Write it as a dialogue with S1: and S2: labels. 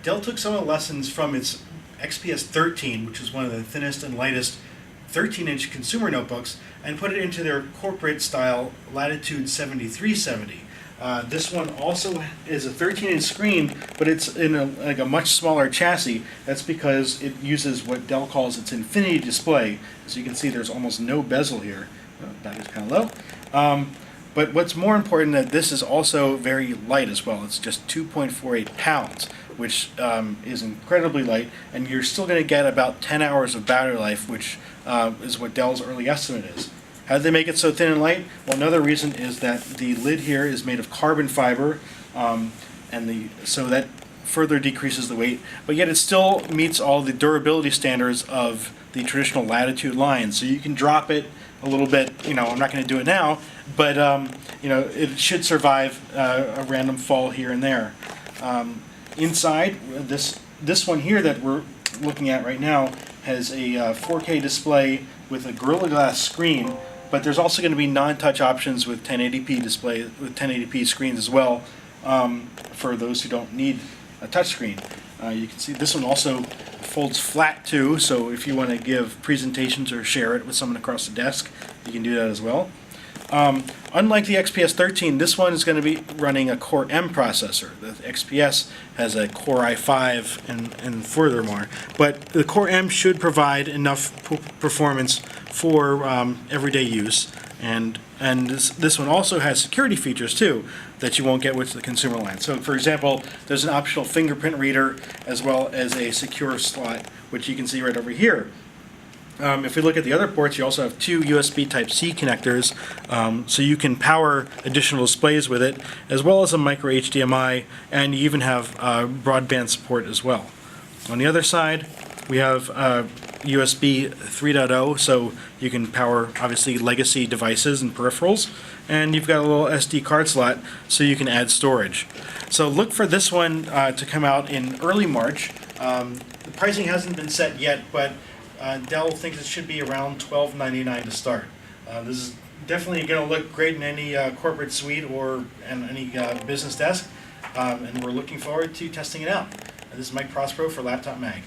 S1: Dell took some of the lessons from its XPS 13, which is one of the thinnest and lightest 13-inch consumer notebooks, and put it into their corporate style Latitude 7370. This one also is a 13-inch screen, but it's in a much smaller chassis. That's because it uses what Dell calls its infinity display. As you can see, there's almost no bezel here. That is kind of low. But what's more important, that this is also very light as well. It's just 2.48 pounds, which is incredibly light, and you're still going to get about 10 hours of battery life, which is what Dell's early estimate is. How did they make it so thin and light? Well, another reason is that the lid here is made of carbon fiber, so that further decreases the weight, but yet it still meets all the durability standards of the traditional Latitude line. So you can drop it a little bit. I'm not going to do it now, but it should survive a random fall here and there. Inside, this one here that we're looking at right now has a 4K display with a Gorilla Glass screen, but there's also going to be non-touch options with 1080p display, with 1080p screens as well, for those who don't need a touch screen. You can see this one also folds flat too, so if you want to give presentations or share it with someone across the desk, you can do that as well. Unlike the XPS 13, this one is going to be running a Core M processor. The XPS has a Core i5 and furthermore, but the Core M should provide enough performance for everyday use, and this one also has security features too that you won't get with the consumer line. So for example, there's an optional fingerprint reader as well as a secure slot, which you can see right over here. If we look at the other ports, you also have two USB Type-C connectors, so you can power additional displays with it, as well as a micro HDMI, and you even have broadband support as well. On the other side, we have USB 3.0, so you can power, obviously, legacy devices and peripherals, and you've got a little SD card slot, so you can add storage. So look for this one to come out in early March. The pricing hasn't been set yet, but Dell thinks it should be around $12.99 to start. This is definitely going to look great in any corporate suite or in any business desk, and we're looking forward to testing it out. This is Mike Prospero for Laptop Mag.